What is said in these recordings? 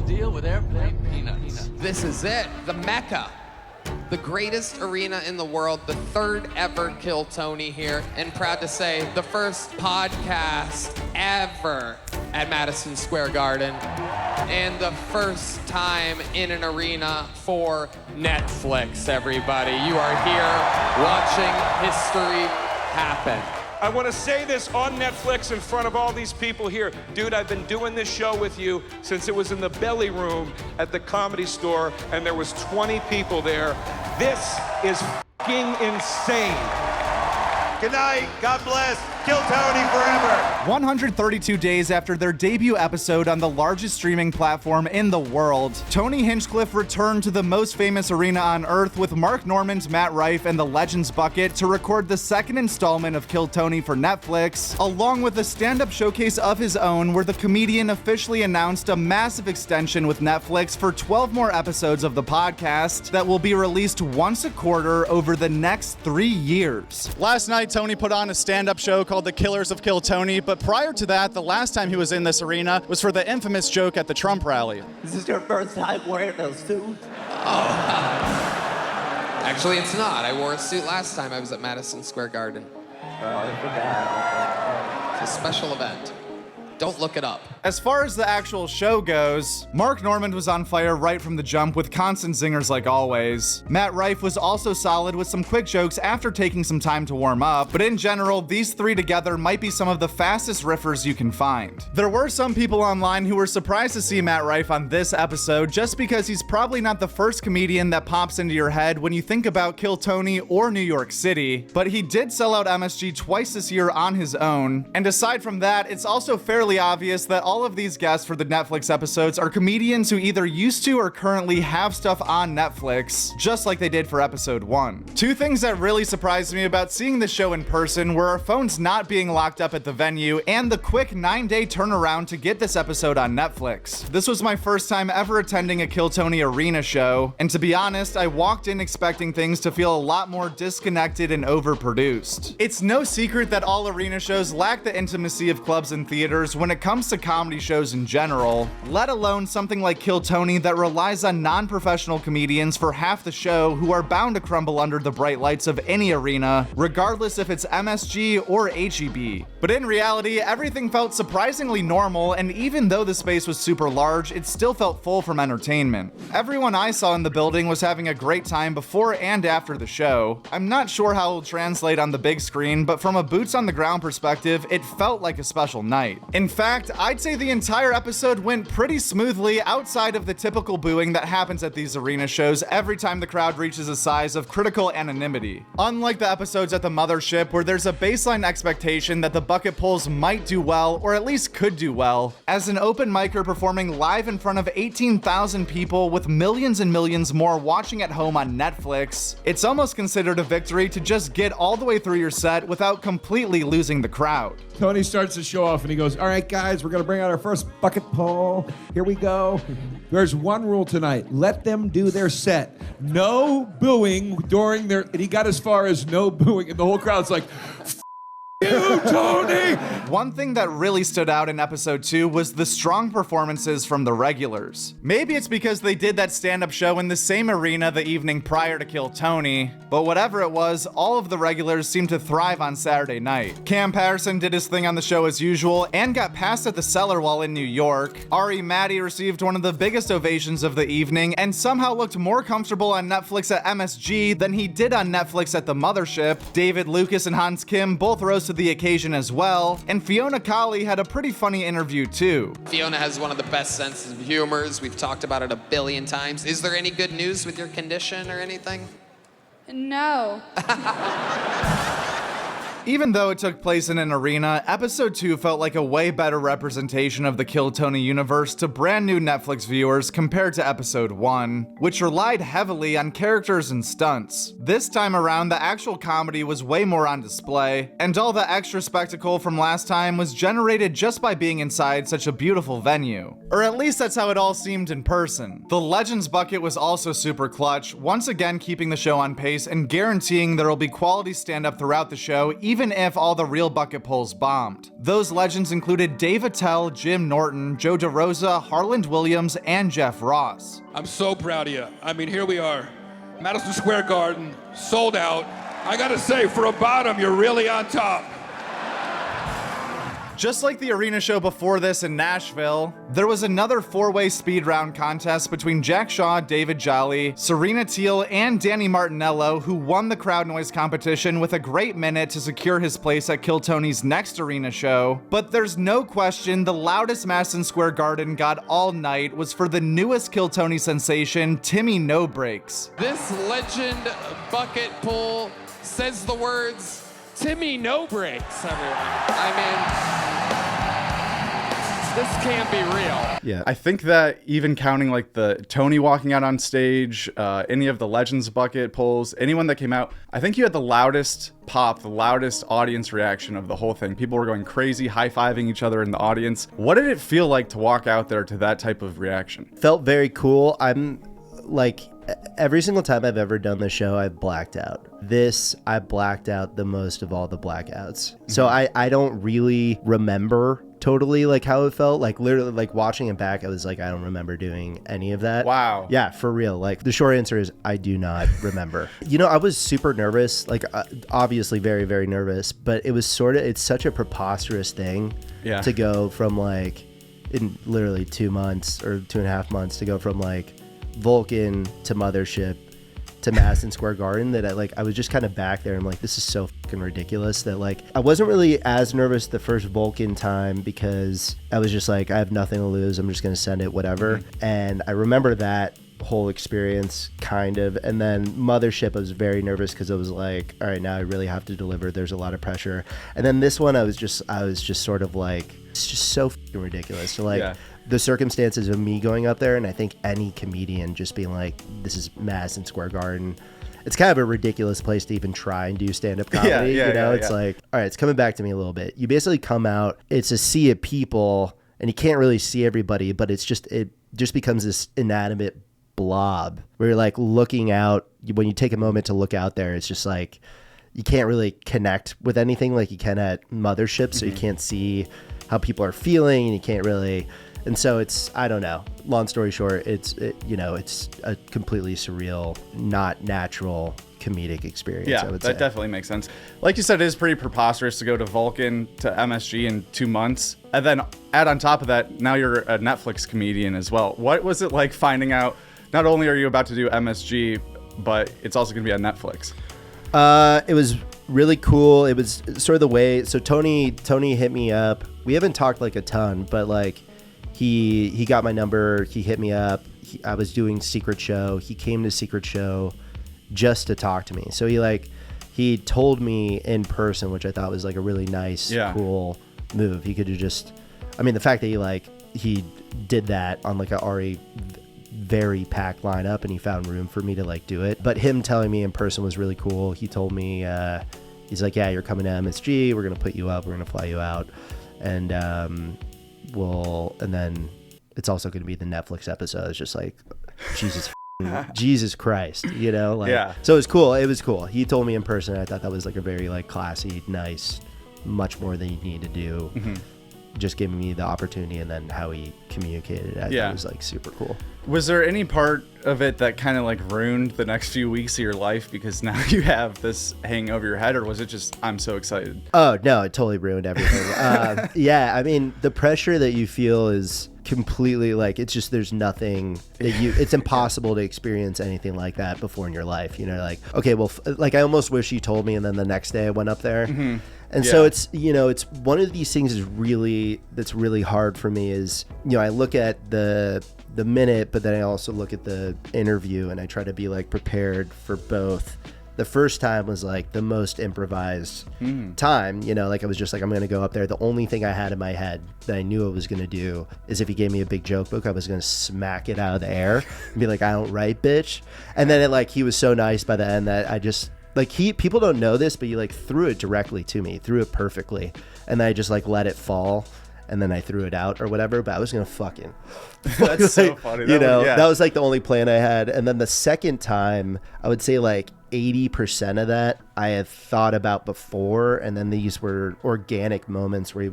deal with airplane peanuts. This is it, the Mecca. The greatest arena in the world, the third ever Kill Tony here, and proud to say, the first podcast ever at Madison Square Garden, and the first time in an arena for Netflix, everybody. You are here watching history happen. I want to say this on Netflix in front of all these people here. Dude, I've been doing this show with you since it was in the belly room at the Comedy Store, and there was 20 people there. This is f***ing insane. Good night. God bless. Kill Tony forever. 132 days after their debut episode on the largest streaming platform in the world, Tony Hinchcliffe returned to the most famous arena on Earth with Mark Normand, Matt Rife, and the Legends Bucket to record the second installment of Kill Tony for Netflix, along with a stand-up showcase of his own where the comedian officially announced a massive extension with Netflix for 12 more episodes of the podcast that will be released once a quarter over the next 3 years. Last night, Tony put on a stand-up show called The Killers of Kill Tony, but prior to that, the last time he was in this arena was for the infamous joke at the Trump rally. Is this your first time wearing those suits? Actually, it's not. I wore a suit last time I was at Madison Square Garden. Oh, I forgot. It's a special event. Don't look it up. As far as the actual show goes, Mark Normand was on fire right from the jump with constant zingers like always. Matt Rife was also solid with some quick jokes after taking some time to warm up, but in general, these three together might be some of the fastest riffers you can find. There were some people online who were surprised to see Matt Rife on this episode just because he's probably not the first comedian that pops into your head when you think about Kill Tony or New York City, but he did sell out MSG twice this year on his own, and aside from that, it's also fairly obvious that all of these guests for the Netflix episodes are comedians who either used to or currently have stuff on Netflix, just like they did for episode 1. Two things that really surprised me about seeing the show in person were our phones not being locked up at the venue and the quick 9-day turnaround to get this episode on Netflix. This was my first time ever attending a Kill Tony arena show, and to be honest, I walked in expecting things to feel a lot more disconnected and overproduced. It's no secret that all arena shows lack the intimacy of clubs and theaters when it comes to comedy shows in general, let alone something like Kill Tony that relies on non-professional comedians for half the show who are bound to crumble under the bright lights of any arena, regardless if it's MSG or HEB. But in reality, everything felt surprisingly normal, and even though the space was super large, it still felt full from entertainment. Everyone I saw in the building was having a great time before and after the show. I'm not sure how it'll translate on the big screen, but from a boots on the ground perspective, it felt like a special night. In fact, I'd say the entire episode went pretty smoothly outside of the typical booing that happens at these arena shows every time the crowd reaches a size of critical anonymity. Unlike the episodes at the Mothership, where there's a baseline expectation that the bucket pulls might do well, or at least could do well, as an open micer performing live in front of 18,000 people with millions and millions more watching at home on Netflix, it's almost considered a victory to just get all the way through your set without completely losing the crowd. Tony starts to show off and he goes, all right, guys, we're going to bring out our first bucket pull. Here we go. There's one rule tonight. Let them do their set. No booing during their... And he got as far as no booing, and the whole crowd's like... You, Tony! One thing that really stood out in episode 2 was the strong performances from the regulars. Maybe it's because they did that stand-up show in the same arena the evening prior to Kill Tony, but whatever it was, all of the regulars seemed to thrive on Saturday night. Cam Patterson did his thing on the show as usual and got passed at the Cellar while in New York. Ari Maddie received one of the biggest ovations of the evening and somehow looked more comfortable on Netflix at MSG than he did on Netflix at the Mothership. David Lucas and Hans Kim both rose to the occasion as well, and Fiona Colley had a pretty funny interview too. Fiona has one of the best senses of humors. We've talked about it a billion times. Is there any good news with your condition or anything? No. Even though it took place in an arena, episode 2 felt like a way better representation of the Kill Tony universe to brand new Netflix viewers compared to episode 1, which relied heavily on characters and stunts. This time around, the actual comedy was way more on display, and all the extra spectacle from last time was generated just by being inside such a beautiful venue. Or at least that's how it all seemed in person. The Legends Bucket was also super clutch, once again keeping the show on pace and guaranteeing there will be quality stand-up throughout the show, even even if all the real bucket pulls bombed. Those legends included Dave Attell, Jim Norton, Joe DeRosa, Harland Williams, and Jeff Ross. I'm so proud of you. I mean, here we are. Madison Square Garden, sold out. I gotta say, for a bottom, you're really on top. Just like the arena show before this in Nashville, there was another 4-way speed round contest between Jack Shaw, David Jolly, Serena Teal, and Danny Martinello, who won the crowd noise competition with a great minute to secure his place at Kill Tony's next arena show. But there's no question the loudest Madison Square Garden got all night was for the newest Kill Tony sensation, Timmy No Breaks. This legend bucket pull says the words, Timmy No Breaks, everyone. I mean, this can't be real. Yeah, I think that even counting like the Tony walking out on stage, any of the Legends bucket pulls, anyone that came out, I think you had the loudest pop, the loudest audience reaction of the whole thing. People were going crazy, high-fiving each other in the audience. What did it feel like to walk out there to that type of reaction? Felt very cool. I'm like, every single time I've ever done the show, I've blacked out. This, I blacked out the most of all the blackouts. So I don't really remember totally like how it felt. Like literally like watching it back, I was like, I don't remember doing any of that. Wow. Yeah, for real. Like the short answer is I do not remember. You know, I was super nervous, like obviously very, very nervous, but it was it's such a preposterous thing to go from like in literally 2 months or 2.5 months to go from like Vulcan to Mothership to Madison Square Garden that I was just kind of back there and I'm like, this is so fucking ridiculous that like I wasn't really as nervous the first Vulcan time because I was just like, I have nothing to lose, I'm just gonna send it, whatever. And I remember that whole experience kind of, and then Mothership I was very nervous because I was like, all right, now I really have to deliver, there's a lot of pressure. And then this one I was just sort of like, it's just so fucking ridiculous. So like the circumstances of me going up there, and I think any comedian just being like, this is Madison Square Garden. It's kind of a ridiculous place to even try and do stand-up comedy. It's like, all right, it's coming back to me a little bit. You basically come out, it's a sea of people, and you can't really see everybody, but it just becomes this inanimate blob where you're like looking out. When you take a moment to look out there, it's just like, you can't really connect with anything like you can at Mothership, so you can't see how people are feeling, and you can't really... And so it's, I don't know, long story short, it's a completely surreal, not natural comedic experience. Yeah, that definitely makes sense. Like you said, it is pretty preposterous to go to Vulcan to MSG in 2 months. And then add on top of that, now you're a Netflix comedian as well. What was it like finding out, not only are you about to do MSG, but it's also going to be on Netflix? It was really cool. It was sort of the way, so Tony hit me up. We haven't talked like a ton, but like, He got my number. He hit me up. I was doing Secret Show. He came to Secret Show just to talk to me. So he told me in person, which I thought was like a really nice, cool move. He could have just, I mean, the fact that he did that on like a already very packed lineup and he found room for me to like do it. But him telling me in person was really cool. He told me, he's like, yeah, you're coming to MSG. We're gonna put you up. We're gonna fly you out, and and then it's also going to be the Netflix episode. It's just like, Jesus Christ, you know? Like, so it was cool. It was cool. He told me in person. I thought that was like a very like classy, nice, much more than you need to do. Just giving me the opportunity, and then how he communicated it, I thought was like super cool. Was there any part of it that kind of like ruined the next few weeks of your life because now you have this hanging over your head, or was it just, I'm so excited? Oh no, it totally ruined everything. Yeah, I mean, the pressure that you feel is completely like, it's just, there's nothing that it's impossible to experience anything like that before in your life. You know, like, okay, well, like I almost wish you told me, and then the next day I went up there. And so it's, it's one of these things that's really hard for me is, I look at the minute, but then I also look at the interview and I try to be like prepared for both. The first time was like the most improvised time, like I was just like, I'm going to go up there. The only thing I had in my head that I knew I was going to do is if he gave me a big joke book, I was going to smack it out of the air and be like, I don't write, bitch. And then he was so nice by the end that I just, people don't know this, but he threw it directly to me, threw it perfectly. And then I just let it fall. and then I threw it out or whatever, but I was gonna fucking That's so funny. that was like the only plan I had. And then the second time, I would say like 80% of that I had thought about before, and then these were organic moments where it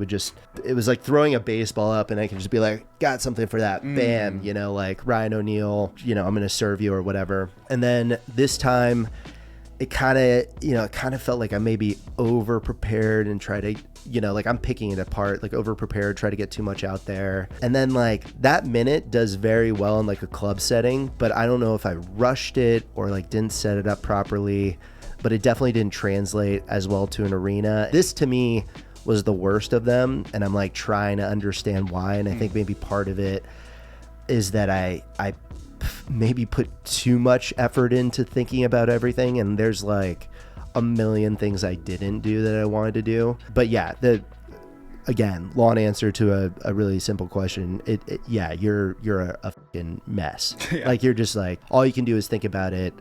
was like throwing a baseball up and I could just be like, got something for that, bam, like Ryan O'Neal, I'm gonna serve you or whatever. And then this time it kind of felt like I maybe over prepared and try to, like I'm picking it apart, like over prepared, try to get too much out there. And then like that minute does very well in like a club setting, but I don't know if I rushed it or like didn't set it up properly, but it definitely didn't translate as well to an arena. This to me was the worst of them, and I'm like trying to understand why. And I think maybe part of it is that I maybe put too much effort into thinking about everything, and there's like a million things I didn't do that I wanted to do. But yeah, again, long answer to a really simple question. You're a fucking mess. Yeah. Like you're just like, all you can do is think about it,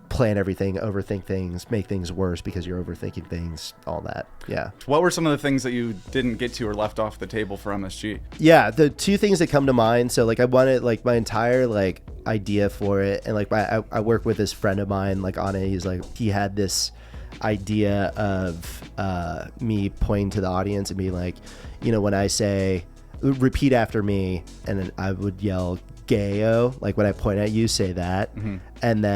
plan everything, overthink things, make things worse because you're overthinking things, all that. Yeah. What were some of the things that you didn't get to or left off the table for MSG? Yeah, the two things that come to mind. So like I wanted like my entire like idea for it, and like I work with this friend of mine like on it. He's like, he had this idea of me pointing to the audience and being like, when I say repeat after me, and then I would yell gayo, like when I point at you, say that, and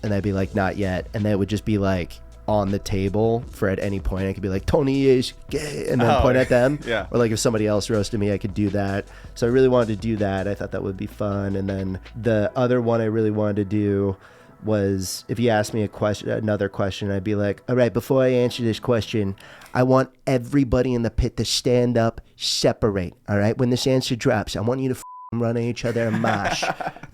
I'd be like, not yet, and then it would just be like on the table for at any point I could be like, Tony is gay, and then point at them. Yeah. Or like if somebody else roasted me, I could do that. So I really wanted to do that. I thought that would be fun. And then the other one I really wanted to do was, if you asked me another question, I'd be like, all right, before I answer this question, I want everybody in the pit to stand up, separate. All right, when this answer drops, I want you to run at each other and mosh.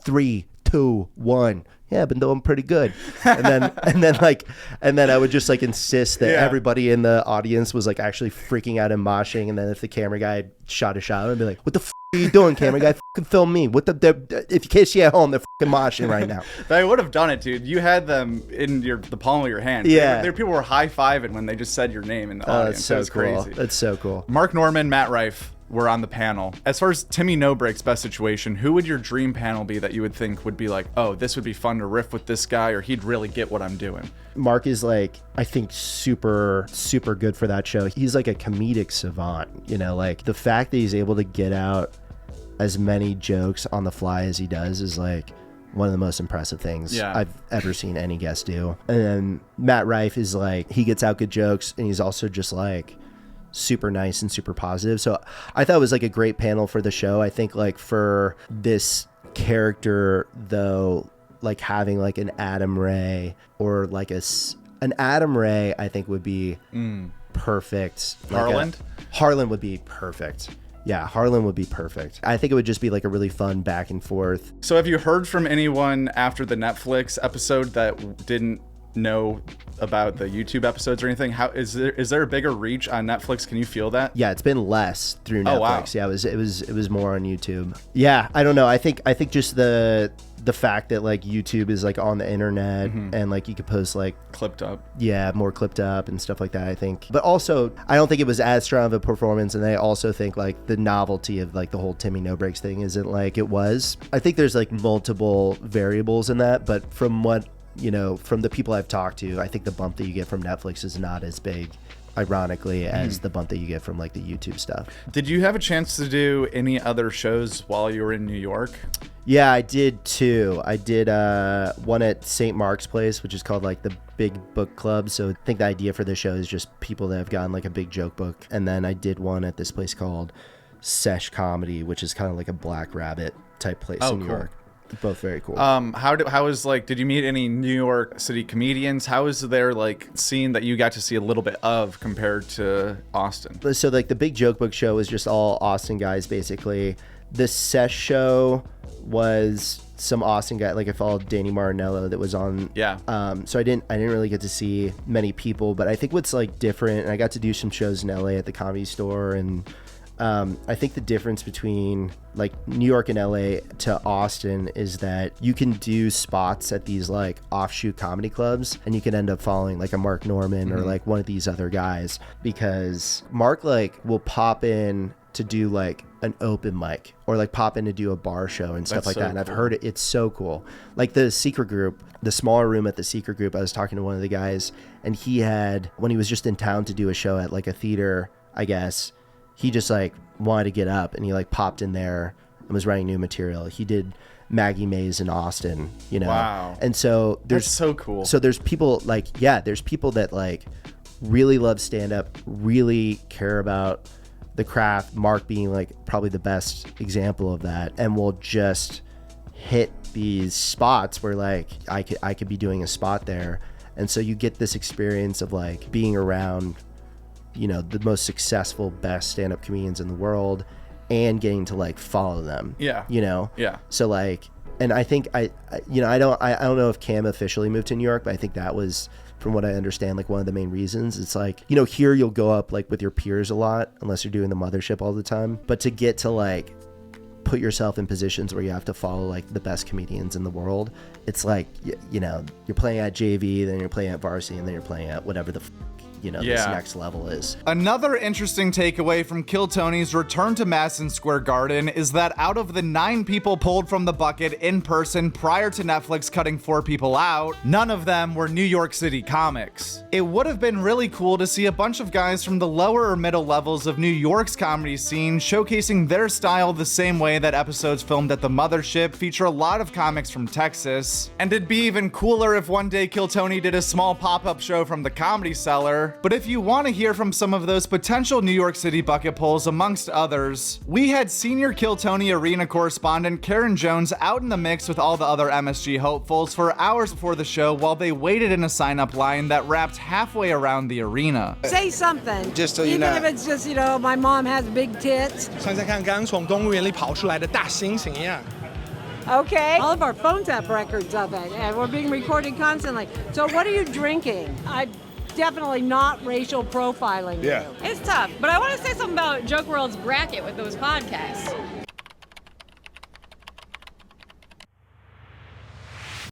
3, 2, 1. Yeah, been doing pretty good. And then I would just like insist that everybody in the audience was like actually freaking out and moshing. And then if the camera guy shot a shot, I'd be like, what the are you doing, camera guy? Fucking film me. If you can't see at home, they're fucking moshing right now. They would have done it, dude. You had them in the palm of your hand. Yeah. People were high-fiving when they just said your name in the audience. That's so cool. Crazy. That's so cool. Mark Norman, Matt Rife were on the panel. As far as Timmy No Break's best situation, who would your dream panel be that you would think would be like, oh, this would be fun to riff with this guy, or he'd really get what I'm doing? Mark is like, I think super, super good for that show. He's like a comedic savant, like the fact that he's able to get out as many jokes on the fly as he does is like one of the most impressive things I've ever seen any guest do. And then Matt Rife is like, he gets out good jokes, and he's also just like super nice and super positive. So I thought it was like a great panel for the show. I think like for this character though, like having like an Adam Ray or like an Adam Ray, I think would be perfect. Harland? Harland would be perfect. Yeah, Harlan would be perfect. I think it would just be like a really fun back and forth. So have you heard from anyone after the Netflix episode that didn't know about the YouTube episodes or anything? How is there a bigger reach on Netflix? Can you feel that? Yeah, it's been less through Netflix. Oh, wow. Yeah, it was more on YouTube. Yeah, I don't know. I think just the fact that like YouTube is like on the internet and like you could post like clipped up. Yeah, more clipped up and stuff like that, I think. But also, I don't think it was as strong of a performance, and I also think like the novelty of like the whole Timmy No Breaks thing isn't like it was. I think there's like multiple variables in that, but from what from the people I've talked to, I think the bump that you get from Netflix is not as big, ironically, as the bump that you get from like the YouTube stuff. Did you have a chance to do any other shows while you were in New York? Yeah, I did too. I did one at St. Mark's Place, which is called like the Big Book Club. So I think the idea for the show is just people that have gotten like a big joke book. And then I did one at this place called Sesh Comedy, which is kind of like a Black Rabbit type place in New York. Both very cool. Did you meet any New York City comedians? How is their like scene that you got to see a little bit of compared to Austin? So like the Big Joke Book show is just all Austin guys basically. The Sesh show was some Austin guy, like I followed Danny Marinello that was on. Yeah. So I didn't really get to see many people, but I think what's like different, and I got to do some shows in LA at the Comedy Store, and I think the difference between like New York and LA to Austin is that you can do spots at these like offshoot comedy clubs, and you can end up following like a Mark Norman or like one of these other guys, because Mark like will pop in to do like an open mic or like pop in to do a bar show and stuff like that. And I've heard it. It's so cool. Like the secret group, the smaller room at the secret group, I was talking to one of the guys and he had, when he was just in town to do a show at like a theater, I guess, he just like wanted to get up and he like popped in there and was writing new material. He did Maggie Mays in Austin, you know? Wow. And so there's That's so cool. So there's people like, there's people that like really love stand up, really care about the craft, Mark being like probably the best example of that, and will just hit these spots where like I could be doing a spot there. And so you get this experience of like being around, you know, the most successful, best stand-up comedians in the world and getting to like follow them. Yeah. You know? Yeah. So like, and I think I don't know if Cam officially moved to New York, but I think that was, from what I understand, like one of the main reasons. It's like, you know, here you'll go up like with your peers a lot unless you're doing the mothership all the time. But to get to like put yourself in positions where you have to follow like the best comedians in the world, it's like, you know, you're playing at JV, then you're playing at varsity, and then you're playing at whatever the this next level is. Another interesting takeaway from Kill Tony's return to Madison Square Garden is that out of the 9 people pulled from the bucket in person prior to Netflix cutting 4 people out, none of them were New York City comics. It would have been really cool to see a bunch of guys from the lower or middle levels of New York's comedy scene showcasing their style the same way that episodes filmed at the Mothership feature a lot of comics from Texas. And it'd be even cooler if one day Kill Tony did a small pop-up show from the Comedy Cellar. But if you want to hear from some of those potential New York City bucket pulls amongst others, we had senior Kill Tony arena correspondent Karen Jones out in the mix with all the other MSG hopefuls for hours before the show while they waited in a sign-up line that wrapped halfway around the arena. Say something. Just so you Even know. if it's just, you know, my mom has big tits. 像在看刚从动物园里跑出来的大猩猩一样。 Okay. All of our phones have records of it, and we're being recorded constantly. So what are you drinking? Definitely not racial profiling you. It's tough, but I want to say something about Joke World's bracket with those podcasts.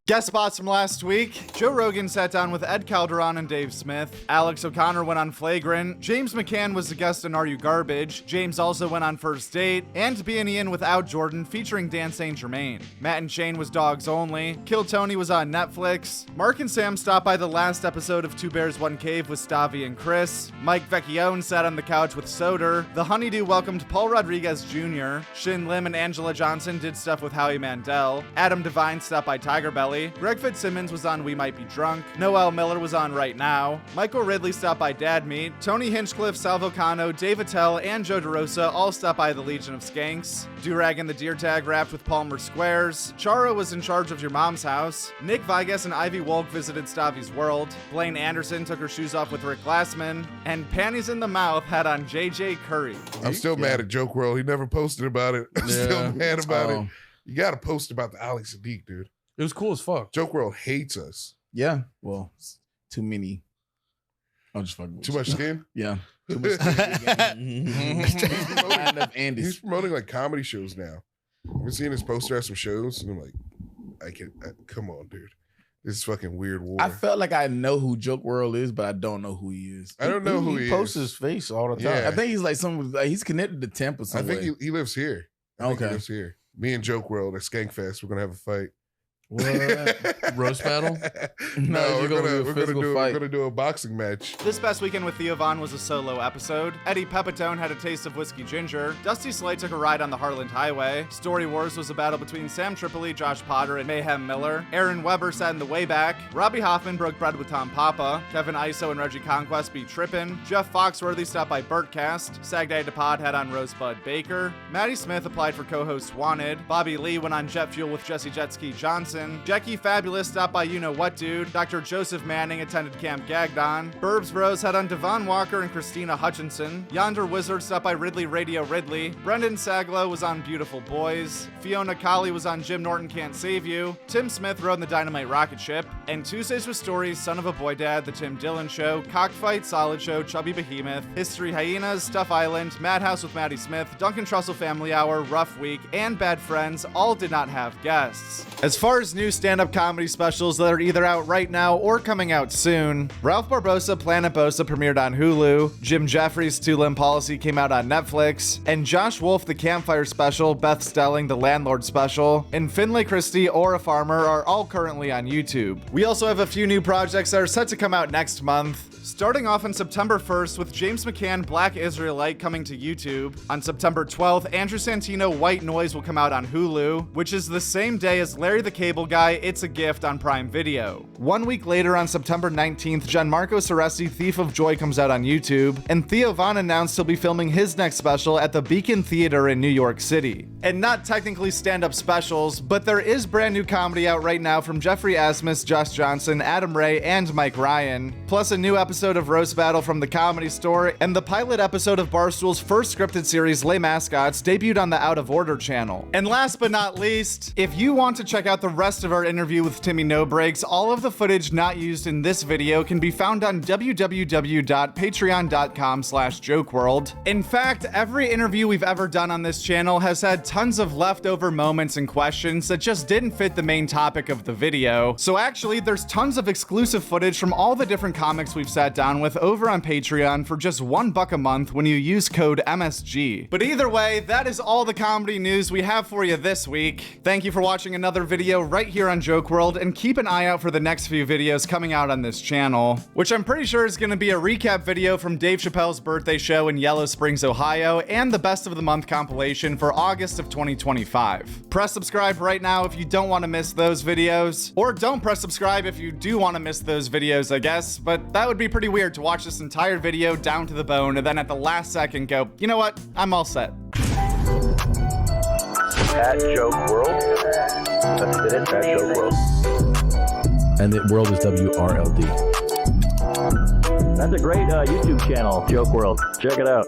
Guest spots from last week. Joe Rogan sat down with Ed Calderon and Dave Smith. Alex O'Connor went on Flagrant. James McCann was a guest on Are You Garbage. James also went on First Date. And Being Ian without Jordan featuring Dan St. Germain. Matt and Shane was Dogs Only. Kill Tony was on Netflix. Mark and Sam stopped by the last episode of Two Bears, One Cave with Stavi and Chris. Mike Vecchione sat on the couch with Soder. The Honeydew welcomed Paul Rodriguez Jr. Shin Lim and Angela Johnson did stuff with Howie Mandel. Adam Devine stopped by Tiger Belly. Greg Fitzsimmons was on We Might Be Drunk. Noel Miller was on Right Now. Michael Ridley stopped by Dad Meat. Tony Hinchcliffe, Salvo Cano, Dave Attell, and Joe DeRosa all stopped by the Legion of Skanks. Durag and the Deer Tag rapped with Palmer Squares. Charo was in charge of Your Mom's House. Nick Vigas and Ivy Wolk visited Stavi's World. Blaine Anderson took her shoes off with Rick Glassman. And Panties in the Mouth had on JJ Curry. I'm still mad at Joke World. He never posted about it. I'm still mad about it. You got to post about the Alex Sadiq, dude. It was cool as fuck. Joke World hates us. Yeah. Well, too many. I'll just fucking. Too much skin? Yeah. Too much skin. He's promoting like comedy shows now. I've been seeing his poster at some shows, and I'm like, come on, dude. This is fucking weird war. I felt like I know who Joke World is, but I don't know who he is. I don't know who he is. He posts his face all the time. Yeah. I think he's like he's connected to Tampa somewhere. I think he lives here. I think he lives here. Me and Joke World at Skankfest, we're gonna have a fight. What? Roast battle? No, we're gonna do a boxing match. This past weekend with Theo Von was a solo episode. Eddie Pepitone had a taste of Whiskey Ginger. Dusty Slay took a ride on the Harland Highway. Story Wars was a battle between Sam Tripoli, Josh Potter, and Mayhem Miller. Aaron Weber sat in the way back. Robbie Hoffman broke bread with Tom Papa. Kevin Iso and Reggie Conquest beat Trippin'. Jeff Foxworthy stopped by Burtcast. Sagday DePod had on Rosebud Baker. Maddie Smith applied for co-host Wanted. Bobby Lee went on Jet Fuel with Jesse Jetski Johnson. Jackie Fabulous stopped by You Know What Dude. Dr. Joseph Manning attended Camp Gagdon. Burbs Bros had on Devon Walker and Christina Hutchinson. Yonder Wizard stopped by Ridley Radio Ridley. Brendan Saglow was on Beautiful Boys. Fiona Colley was on Jim Norton Can't Save You. Tim Smith rode in the Dynamite Rocket Ship. And Tuesdays with Stories, Son of a Boy Dad, The Tim Dillon Show, Cockfight, Solid Show, Chubby Behemoth, History Hyenas, Stuff Island, Madhouse with Maddie Smith, Duncan Trussell Family Hour, Rough Week, and Bad Friends all did not have guests. As far as numerous new stand-up comedy specials that are either out right now or coming out soon. Ralph Barbosa, Planet Bosa premiered on Hulu, Jim Jeffries' Two-Limb Policy came out on Netflix, and Josh Wolf, The Campfire Special, Beth Stelling, The Landlord Special, and Finlay Christie, Or a Farmer are all currently on YouTube. We also have a few new projects that are set to come out next month. Starting off on September 1st with James McCann, Black Israelite, coming to YouTube. On September 12th, Andrew Santino, White Noise will come out on Hulu, which is the same day as Larry the Cable Guy, It's a Gift on Prime Video. 1 week later, on September 19th, Gianmarco Ceresi, Thief of Joy comes out on YouTube, and Theo Von announced he'll be filming his next special at the Beacon Theater in New York City. And not technically stand-up specials, but there is brand new comedy out right now from Jeffrey Asmus, Josh Johnson, Adam Ray, and Mike Ryan, plus a new episode of Roast Battle from the Comedy Store, and the pilot episode of Barstool's first scripted series, Les Mascots, debuted on the Out of Order channel. And last but not least, if you want to check out the rest of our interview with Timmy No Breaks, all of the footage not used in this video can be found on www.patreon.com/jokeworld. In fact, every interview we've ever done on this channel has had tons of leftover moments and questions that just didn't fit the main topic of the video. So actually, there's tons of exclusive footage from all the different comics we've sat down with over on Patreon for just $1 a month when you use code MSG. But either way, that is all the comedy news we have for you this week. Thank you for watching another video right here on Joke World, and keep an eye out for the next few videos coming out on this channel, which I'm pretty sure is going to be a recap video from Dave Chappelle's birthday show in Yellow Springs, Ohio, and the Best of the Month compilation for August of 2025. Press subscribe right now if you don't want to miss those videos, or don't press subscribe if you do want to miss those videos, I guess, but that would be pretty weird to watch this entire video down to the bone and then at the last second go, you know what, I'm all set. At Joke World. That's it, at Joke World. And the world is WRLD. That's a great YouTube channel, Joke World. Check it out.